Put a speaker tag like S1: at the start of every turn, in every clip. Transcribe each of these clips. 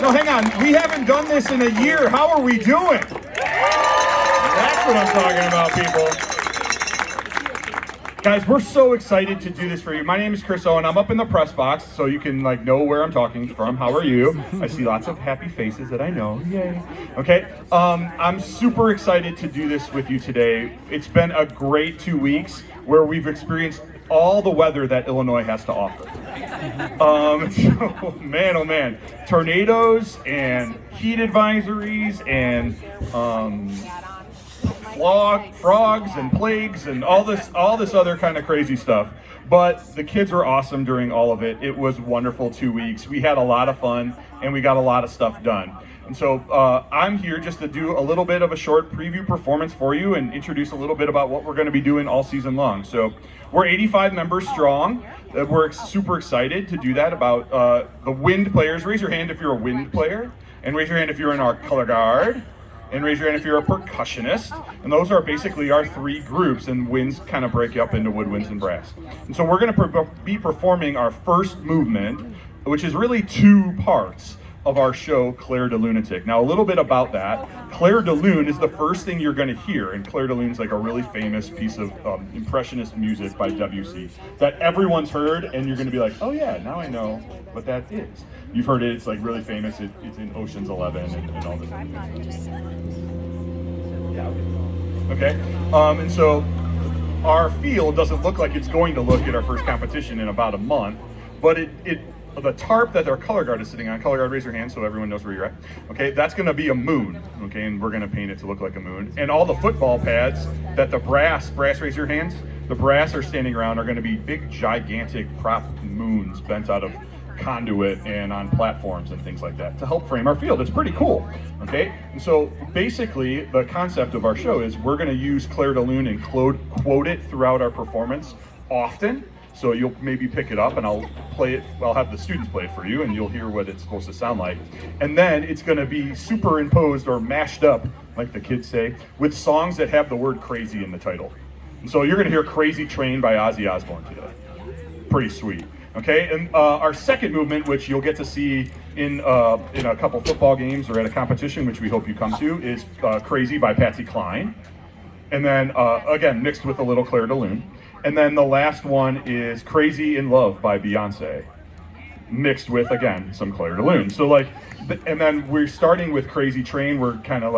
S1: No, hang on. We haven't done this in a year. How are we doing? That's what I'm talking about, people. Guys, we're so excited to do this for you. My name is Chris Owen. I'm up in the press box, so you can know where I'm talking from. How are you? I see lots of happy faces that I know. Yay. Okay. I'm super excited to do this with you today. It's been a great 2 weeks where we've experienced all the weather that Illinois has to offer. So, man, oh man, tornadoes and heat advisories and frogs and plagues and all this other kind of crazy stuff. But the kids were awesome during all of it. It was wonderful 2 weeks. We had a lot of fun and we got a lot of stuff done. And so I'm here just to do a little bit of a short preview performance for you and introduce a little bit about what we're going to be doing all season long. So we're 85 members strong. We're super excited to do that. About the wind players, raise your hand if you're a wind player, and raise your hand if you're in our color guard, and raise your hand if you're a percussionist. And those are basically our three groups, and winds kind of break up into woodwinds and brass. And so we're going to be performing our first movement, which is really two parts of our show, Clair de Lunatic. Now, a little bit about that. Clair de Lune is the first thing you're going to hear, and Clair de Lune is like a really famous piece of impressionist music by Debussy that everyone's heard, and you're going to be like, oh yeah, now I know what that is. You've heard it, it's like really famous, it's in Ocean's 11 and all this other stuff. Okay, and so our field doesn't look like it's going to look at our first competition in about a month, but the tarp that our color guard is sitting on, color guard, raise your hand so everyone knows where you're at. Okay, that's going to be a moon. Okay, and we're going to paint it to look like a moon. And all the football pads that the brass, raise your hands. The brass are standing around are going to be big, gigantic prop moons bent out of conduit and on platforms and things like that to help frame our field. It's pretty cool. Okay, and so basically the concept of our show is we're going to use Clair de Lune and quote it throughout our performance often. So you'll maybe pick it up and I'll have the students play it for you and you'll hear what it's supposed to sound like. And then it's gonna be superimposed or mashed up, like the kids say, with songs that have the word crazy in the title. And so you're gonna hear Crazy Train by Ozzy Osbourne today. Pretty sweet, okay? And our second movement, which you'll get to see in a couple football games or at a competition, which we hope you come to, is Crazy by Patsy Cline. And then, again, mixed with a little Clair de Lune. And then the last one is Crazy in Love by Beyonce, mixed with, again, some Clair de Lune. So and then we're starting with Crazy Train. We're kind of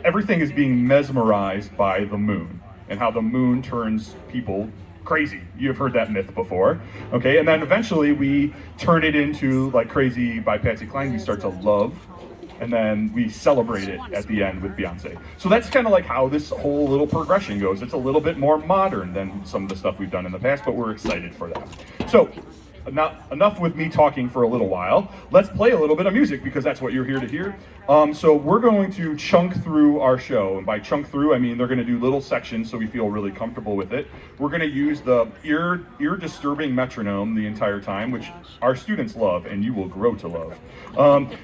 S1: everything is being mesmerized by the moon and how the moon turns people crazy. You've heard that myth before, okay? And then eventually we turn it into, like Crazy by Patsy Cline, we start to love. And then we celebrate it at the end with Beyonce. So that's kind of like how this whole little progression goes. It's a little bit more modern than some of the stuff we've done in the past, but we're excited for that. So enough with me talking for a little while. Let's play a little bit of music because that's what you're here to hear. So we're going to chunk through our show. And by chunk through, I mean they're going to do little sections so we feel really comfortable with it. We're going to use the ear-disturbing metronome the entire time, which our students love and you will grow to love,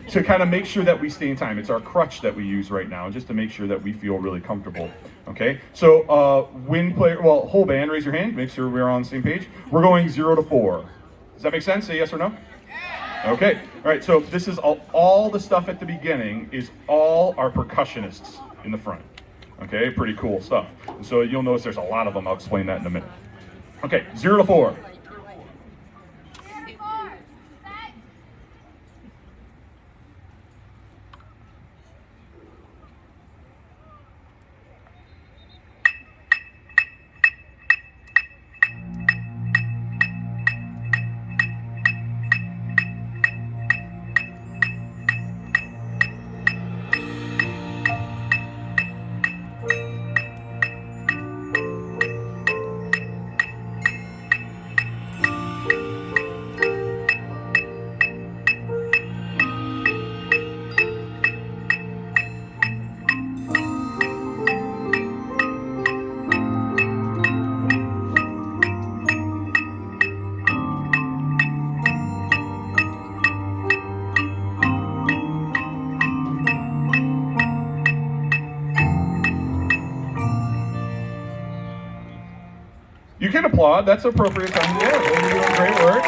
S1: to kind of make sure that we stay in time. It's our crutch that we use right now, just to make sure that we feel really comfortable. Okay, so whole band, raise your hand, make sure we're on the same page. We're going 0 to 4. Does that make sense? Say yes or no? Okay, all right, so this is all the stuff at the beginning is all our percussionists in the front. Okay, pretty cool stuff. And so you'll notice there's a lot of them. I'll explain that in a minute. Okay, 0 to 4. You can applaud. That's appropriate time to do it. You're doing great work.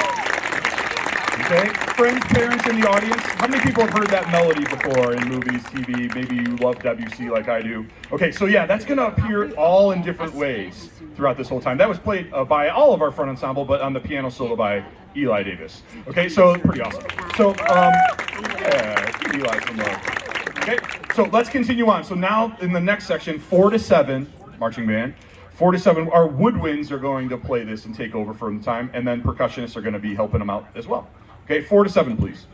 S1: Okay, friends, parents in the audience, how many people have heard that melody before in movies, TV? Maybe you love Debussy like I do. Okay, so yeah, that's going to appear all in different ways throughout this whole time. That was played by all of our front ensemble, but on the piano solo by Eli Davis. Okay, so pretty awesome. So, yeah, give Eli some love. Okay, so let's continue on. So now in the next section, 4 to 7, marching band. 4 to 7, our woodwinds are going to play this and take over for the time, and then percussionists are going to be helping them out as well. Okay, 4 to 7, please.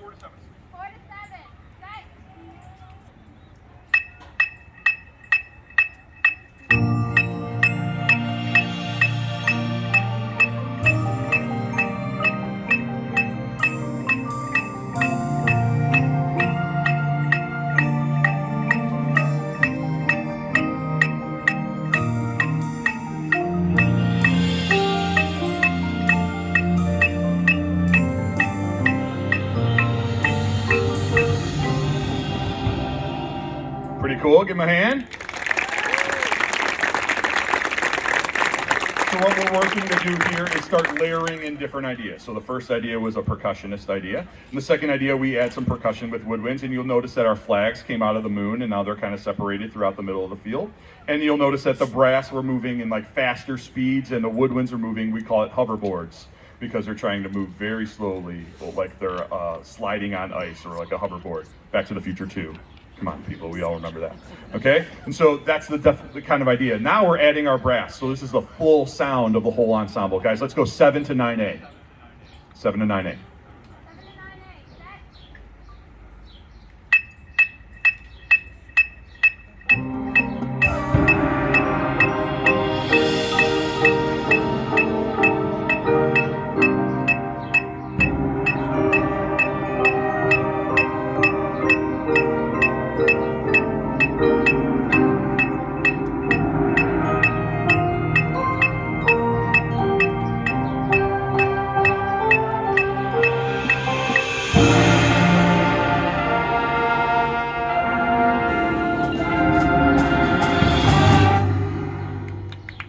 S1: Pretty cool. Give him a hand. So what we're working to do here is start layering in different ideas. So the first idea was a percussionist idea. And the second idea, we add some percussion with woodwinds. And you'll notice that our flags came out of the moon and now they're kind of separated throughout the middle of the field. And you'll notice that the brass were moving in like faster speeds and the woodwinds are moving, we call it hoverboards, because they're trying to move very slowly, like they're sliding on ice or like a hoverboard. Back to the Future 2. Come on, people, we all remember that. Okay? And so that's the kind of idea. Now we're adding our brass. So this is the full sound of the whole ensemble. Guys, let's go 7 to 9A. 7 to 9A.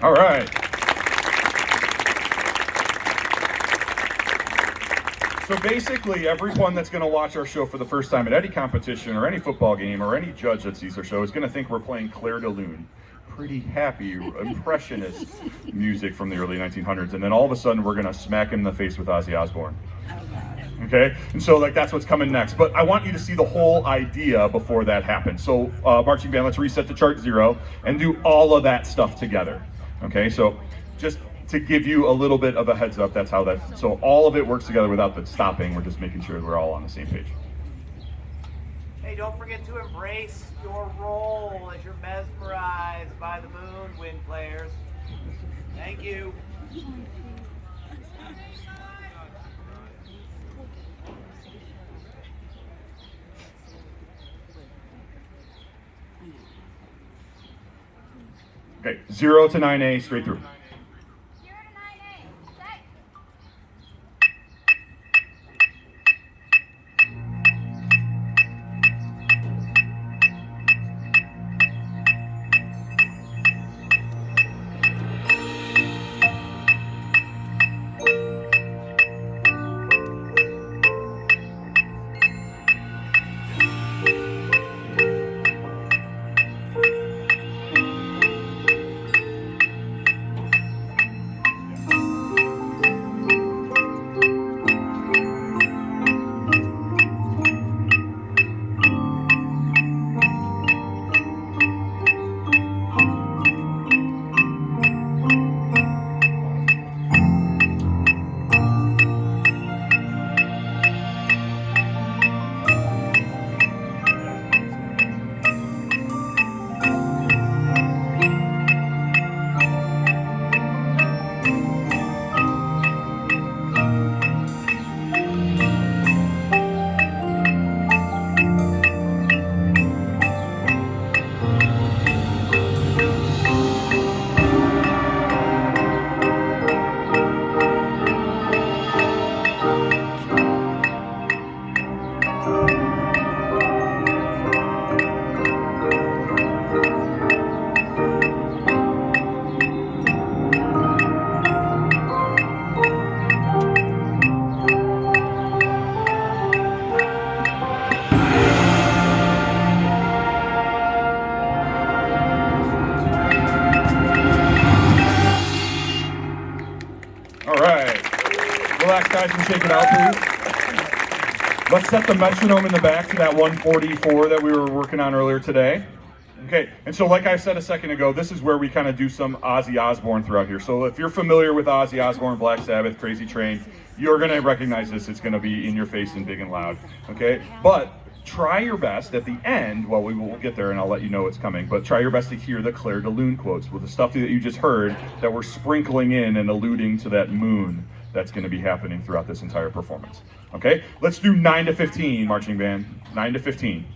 S1: All right. So basically, everyone that's going to watch our show for the first time at any competition or any football game or any judge that sees our show is going to think we're playing Clair de Lune. Pretty happy, impressionist music from the early 1900s. And then all of a sudden, we're going to smack him in the face with Ozzy Osbourne. Okay? And so like that's what's coming next. But I want you to see the whole idea before that happens. So marching band, let's reset to chart 0 and do all of that stuff together. Okay, so just to give you a little bit of a heads up, that's how that, so all of it works together without the stopping. We're just making sure we're all on the same page.
S2: Hey, don't forget to embrace your role as you're mesmerized by the moon, wind players. Thank you.
S1: Okay, 0 to 9A, straight through. guys can shake it out, please. Let's set the metronome in the back to that 144 that we were working on earlier today. Okay, and so like I said a second ago, this is where we kind of do some Ozzy Osbourne throughout here. So if you're familiar with Ozzy Osbourne, Black Sabbath, Crazy Train, you're going to recognize this. It's going to be in your face and big and loud. Okay, but try your best at the end, well, we will get there and I'll let you know it's coming, but try your best to hear the Claire de Lune quotes with the stuff that you just heard that we're sprinkling in and alluding to that moon that's going to be happening throughout this entire performance. Okay, let's do 9 to 15, marching band. 9 to 15.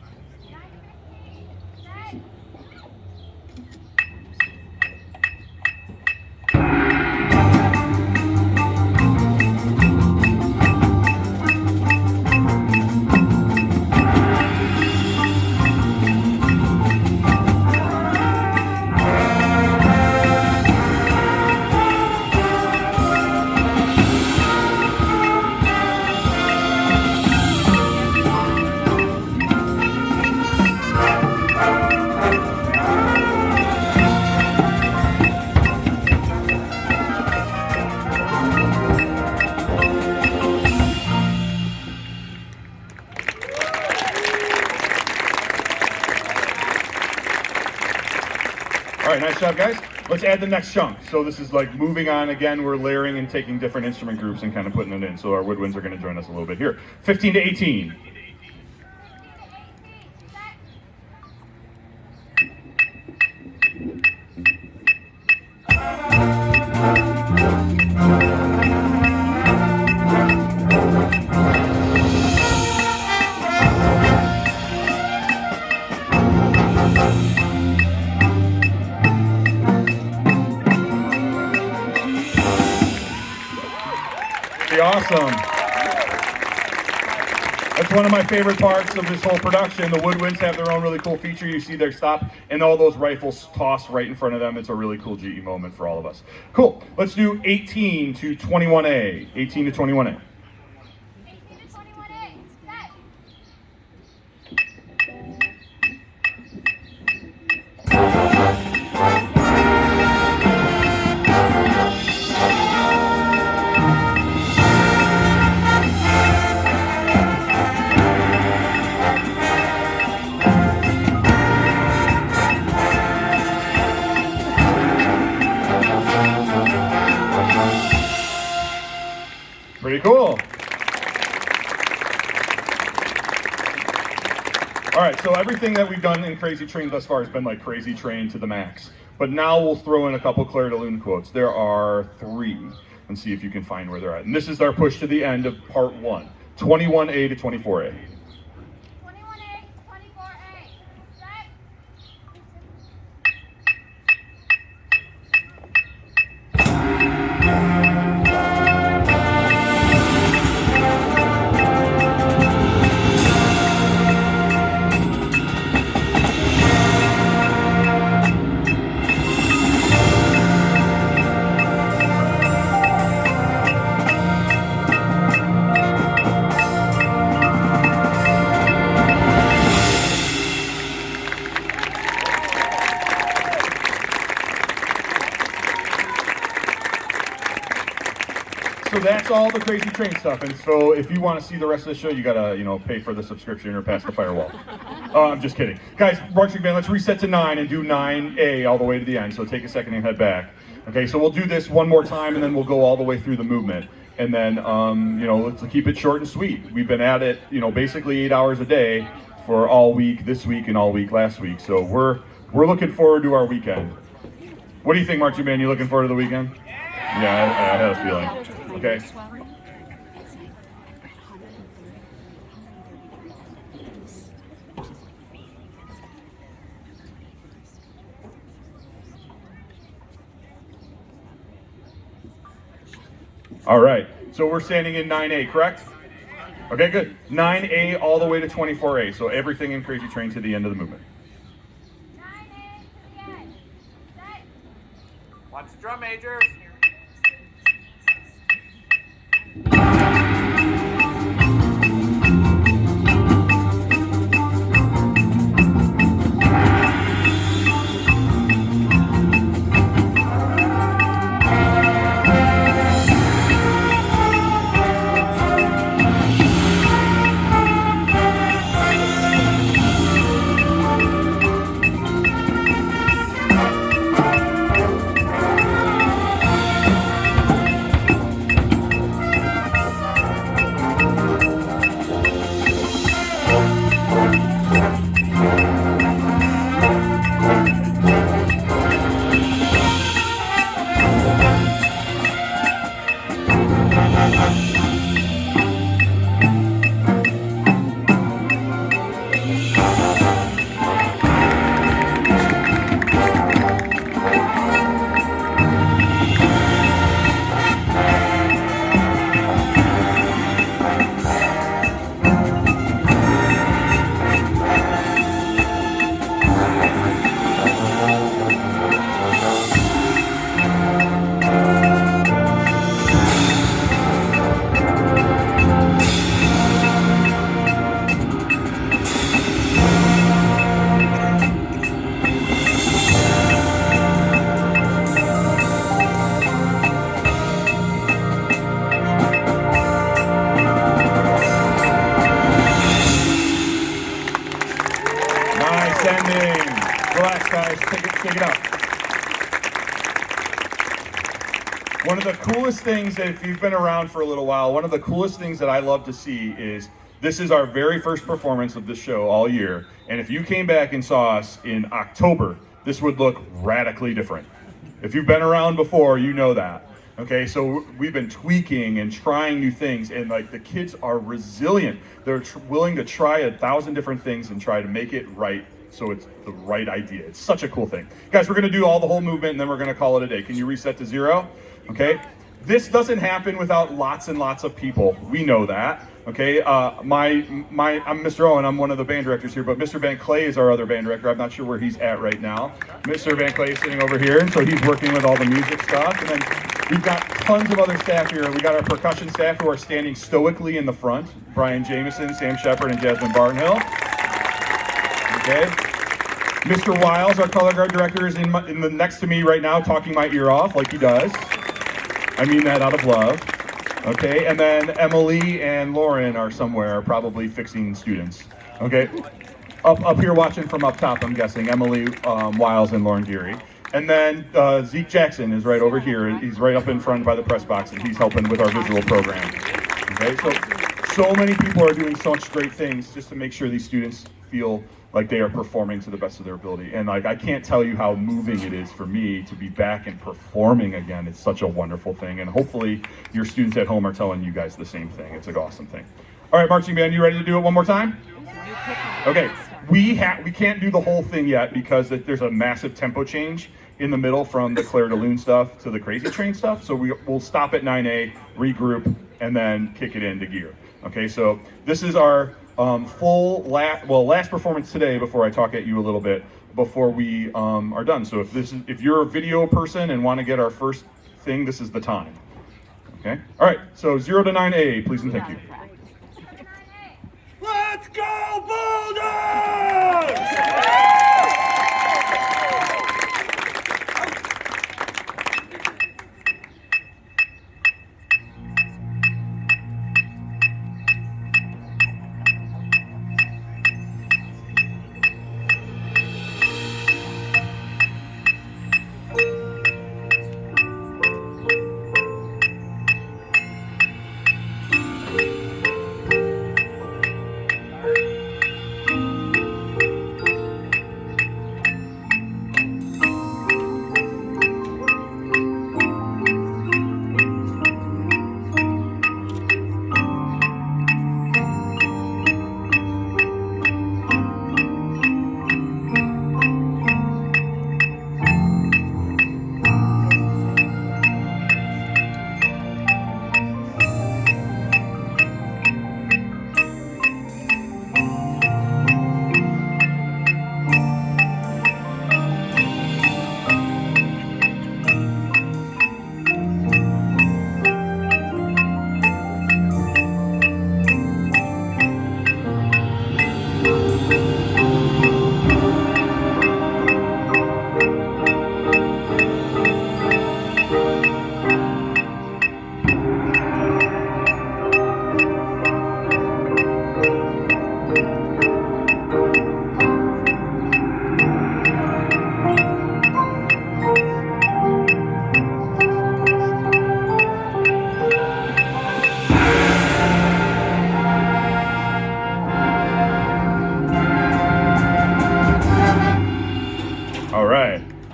S1: All right, nice job, guys. Let's add the next chunk. So this is like moving on again. We're layering and taking different instrument groups and kind of putting it in. So our woodwinds are going to join us a little bit here. 15 to 18. Awesome. That's one of my favorite parts of this whole production. The woodwinds have their own really cool feature. You see their stop and all those rifles tossed right in front of them. It's a really cool GE moment for all of us. Cool. Let's do 18 to 21A. 18 to 21A. Pretty cool. All right, so everything that we've done in Crazy Train thus far has been like Crazy Train to the max. But now we'll throw in a couple Claire de Lune quotes. There are 3, and see if you can find where they're at. And this is our push to the end of part 1, 21A to 24A. So that's all the Crazy Train stuff, and so if you want to see the rest of the show, you gotta, pay for the subscription or pass the firewall. I'm just kidding. Guys, marching band, let's reset to 9 and do 9A all the way to the end, so take a second and head back. Okay, so we'll do this one more time, and then we'll go all the way through the movement. And then, let's keep it short and sweet. We've been at it, basically 8 hours a day for all week this week and all week last week, so we're looking forward to our weekend. What do you think, marching band? You looking forward to the weekend? Yeah, I had a feeling. Okay. All right, so we're standing in 9A, correct? Okay, good. 9A all the way to 24A, so everything in Crazy Train to the end of the movement.
S2: 9A again. Watch the drum majors.
S1: Check it out. One of the coolest things that, if you've been around for a little while, one of the coolest things that I love to see is this is our very first performance of this show all year. And if you came back and saw us in October, this would look radically different. If you've been around before, you know that. Okay, so we've been tweaking and trying new things, and like the kids are resilient. They're willing to try 1,000 different things and try to make it right, so it's the right idea. It's such a cool thing. Guys, we're gonna do all the whole movement and then we're gonna call it a day. Can you reset to 0? Okay, this doesn't happen without lots and lots of people. We know that. Okay, I'm Mr. Owen, I'm one of the band directors here, but Mr. Van Clay is our other band director. I'm not sure where he's at right now. Mr. Van Clay is sitting over here, and so he's working with all the music stuff. And then we've got tons of other staff here. We got our percussion staff who are standing stoically in the front. Brian Jameson, Sam Shepard, and Jasmine Barnhill. Okay. Mr. Wiles, our color guard director, is in the next to me right now, talking my ear off like he does. I mean that out of love. Okay, and then Emily and Lauren are somewhere, probably fixing students. Okay, up here watching from up top, I'm guessing, Emily Wiles and Lauren Geary. And then Zeke Jackson is right over here. He's right up in front by the press box, and he's helping with our visual program. Okay, so many people are doing such great things just to make sure these students feel like they are performing to the best of their ability. And like, I can't tell you how moving it is for me to be back and performing again. It's such a wonderful thing. And hopefully your students at home are telling you guys the same thing. It's an awesome thing. All right, marching band, you ready to do it one more time? Okay, we can't do the whole thing yet because there's a massive tempo change in the middle from the Claire de Lune stuff to the Crazy Train stuff. So we'll stop at 9A, regroup, and then kick it into gear. Okay, so this is our last performance today before I talk at you a little bit before we are done. So if you're a video person and want to get our first thing, this is the time. Okay. All right. So 0 to 9A, please and thank you.
S2: Let's go Bulldogs!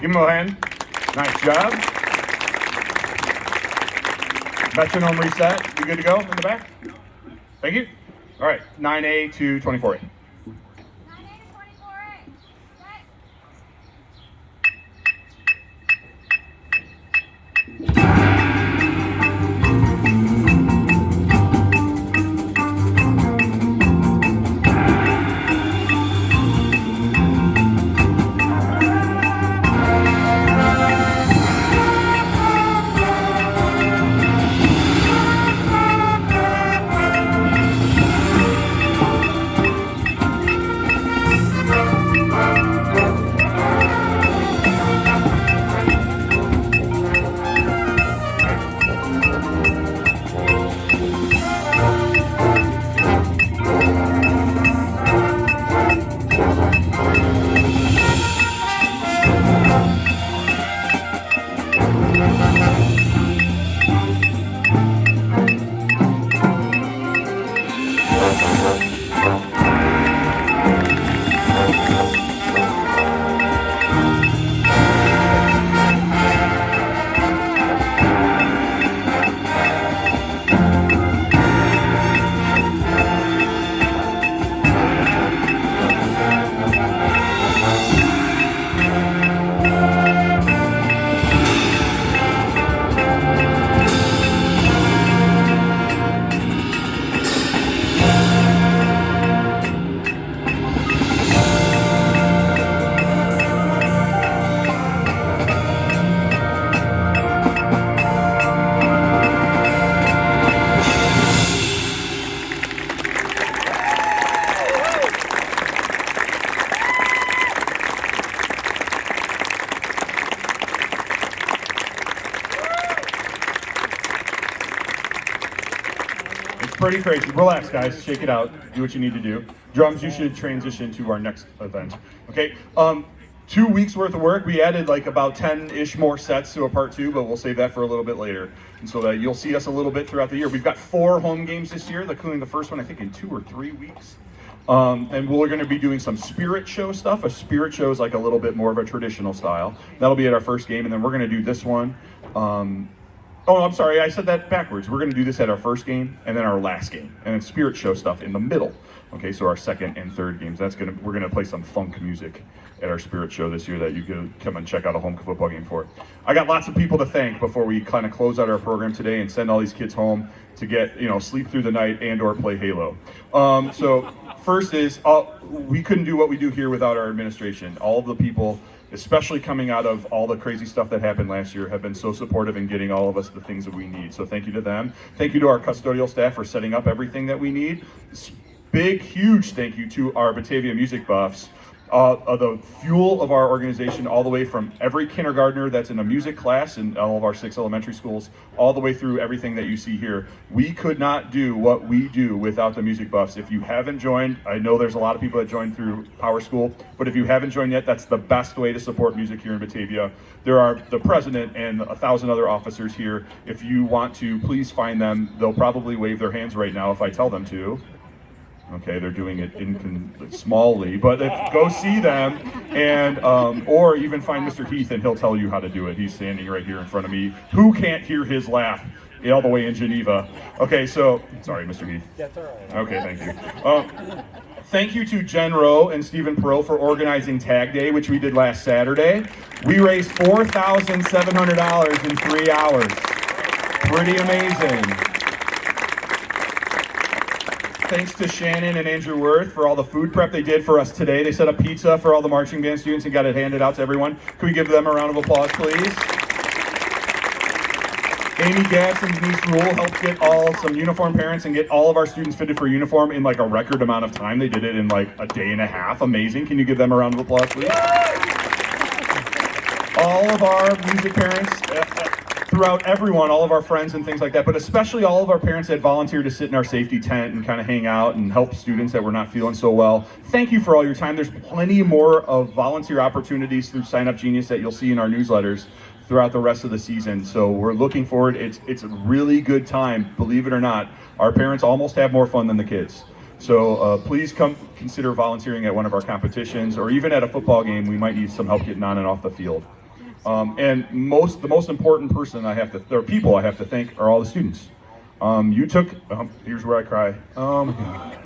S2: Give him a hand. Nice job. Metronome reset. You good to go in the back? Thank you. All right, 9A to 24A.
S1: Pretty crazy. Relax, guys. Shake it out. Do what you need to do. Drums, you should transition to our next event. Okay. 2 weeks worth of work. We added like about 10-ish more sets to a part 2, but we'll save that for a little bit later. And so that you'll see us a little bit throughout the year. We've got 4 home games this year, including the first one, I think, in 2 or 3 weeks. And we're going to be doing some spirit show stuff. A spirit show is like a little bit more of a traditional style. That'll be at our first game, and then we're going to do this one. Oh, I'm sorry, I said that backwards. We're going to do this at our first game and then our last game, and then spirit show stuff in the middle. Okay, so our second and third games. We're going to play some funk music at our spirit show this year that you can come and check out a home football game for. I got lots of people to thank before we kind of close out our program today and send all these kids home to get, sleep through the night and or play Halo. So first is, we couldn't do what we do here without our administration. All of the people, especially coming out of all the crazy stuff that happened last year, have been so supportive in getting all of us the things that we need. So thank you to them. Thank you to our custodial staff for setting up everything that we need. Big, huge thank you to our Batavia music buffs. The fuel of our organization, all the way from every kindergartner that's in a music class in all of our 6 elementary schools, all the way through everything that you see here. We could not do what we do without the music buffs. If you haven't joined, I know there's a lot of people that joined through Power School, but if you haven't joined yet, that's the best way to support music here in Batavia. There are the president and 1,000 other officers here. If you want to, please find them. They'll probably wave their hands right now if I tell them to. Okay, they're doing it smallly, but go see them, and or even find Mr. Heath, and he'll tell you how to do it. He's standing right here in front of me. Who can't hear his laugh all the way in Geneva? Okay, so sorry, Mr. Heath.
S3: That's all right.
S1: Okay, thank you. Thank you to Jen Rowe and Stephen Perot for organizing Tag Day, which we did last Saturday. We raised $4,700 in 3 hours. Pretty amazing. Thanks to Shannon and Andrew Worth for all the food prep they did for us today. They set up pizza for all the marching band students and got it handed out to everyone. Can we give them a round of applause, please? Amy Gatz and Denise Rule helped get some uniform parents and get all of our students fitted for uniform in like a record amount of time. They did it in like a day and a half. Amazing. Can you give them a round of applause, please? All of our music parents, throughout everyone, all of our friends and things like that, but especially all of our parents that volunteered to sit in our safety tent and kind of hang out and help students that were not feeling so well. Thank you for all your time. There's plenty more of volunteer opportunities through Sign Up Genius that you'll see in our newsletters throughout the rest of the season. So we're looking forward. It's a really good time, believe it or not. Our parents almost have more fun than the kids. So please come consider volunteering at one of our competitions, or even at a football game. We might need some help getting on and off the field. And the most important people I have to thank are all the students. Here's where I cry. Oh my God.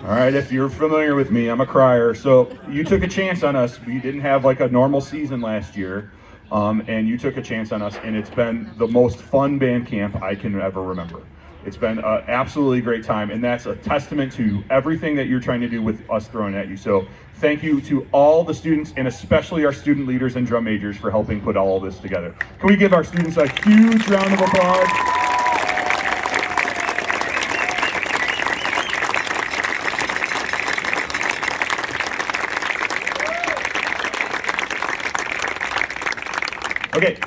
S1: All right, if you're familiar with me, I'm a crier. So you took a chance on us. We didn't have like a normal season last year. And you took a chance on us, and it's been the most fun band camp I can ever remember. It's been an absolutely great time, and that's a testament to everything that you're trying to do with us throwing at you. So thank you to all the students, and especially our student leaders and drum majors, for helping put all of this together. Can we give our students a huge round of applause? Okay,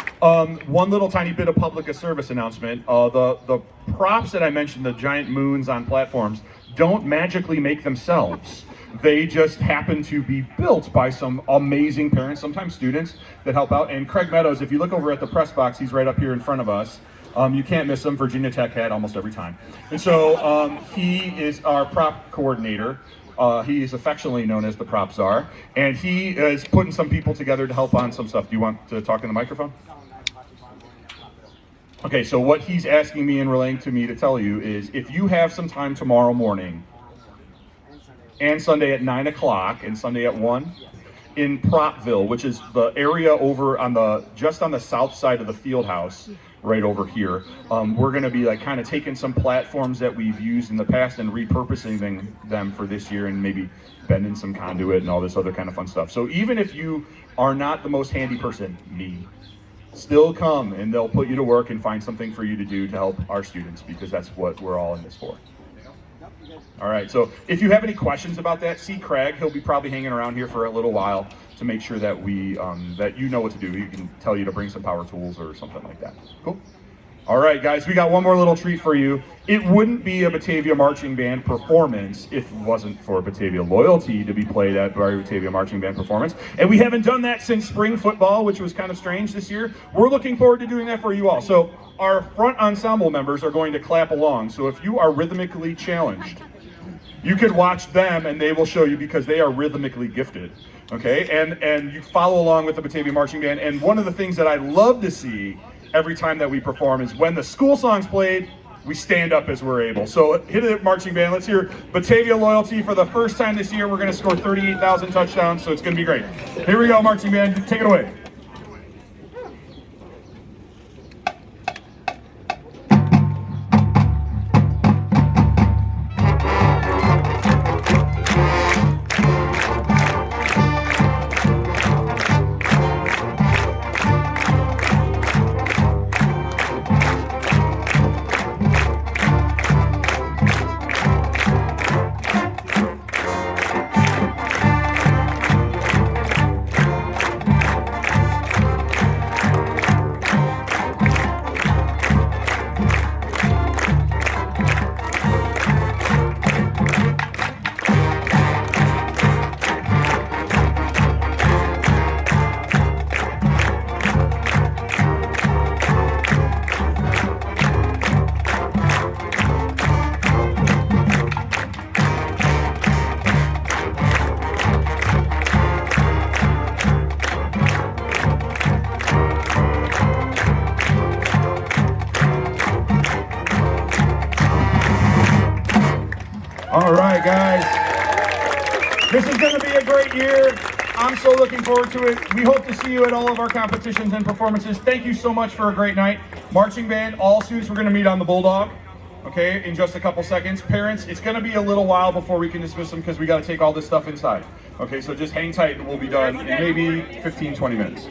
S1: one little tiny bit of public service announcement. The props that I mentioned, the giant moons on platforms, don't magically make themselves. They just happen to be built by some amazing parents, sometimes students, that help out. And Craig Meadows, if you look over at the press box, he's right up here in front of us. You can't miss him. Virginia Tech had almost every time. And so he is our prop coordinator. He is affectionately known as the prop czar, and he is putting some people together to help on some stuff. Do you want to talk in the microphone? Okay, so what he's asking me and relaying to me to tell you is if you have some time tomorrow morning and Sunday at 9 o'clock and Sunday at 1 in Propville, which is the area over on just on the south side of the field house, right over here, we're going to be like kind of taking some platforms that we've used in the past and repurposing them for this year, and maybe bending some conduit and all this other kind of fun stuff. So even if you are not the most handy person, me, still come and they'll put you to work and find something for you to do to help our students, because that's what we're all in this for. All right, so if you have any questions about that, see Craig. He'll be probably hanging around here for a little while to make sure that that you know what to do. He can tell you to bring some power tools or something like that. Cool. All right, guys, we got one more little treat for you. It wouldn't be a Batavia Marching Band performance if it wasn't for Batavia Loyalty to be played at our Batavia Marching Band performance. And we haven't done that since spring football, which was kind of strange this year. We're looking forward to doing that for you all. So our front ensemble members are going to clap along. So if you are rhythmically challenged, you could watch them and they will show you, because they are rhythmically gifted. Okay, and you follow along with the Batavia Marching Band. And one of the things that I love to see every time that we perform is when the school song's played, we stand up as we're able. So hit it, Marching Band. Let's hear Batavia Loyalty for the first time this year. We're going to score 38,000 touchdowns, so it's going to be great. Here we go, Marching Band. Take it away. All right, guys. This is going to be a great year. I'm so looking forward to it. We hope to see you at all of our competitions and performances. Thank you so much for a great night. Marching band, all students, we're going to meet on the Bulldog, okay, in just a couple seconds. Parents, it's going to be a little while before we can dismiss them because we got to take all this stuff inside. Okay, so just hang tight and we'll be done in maybe 15, 20 minutes.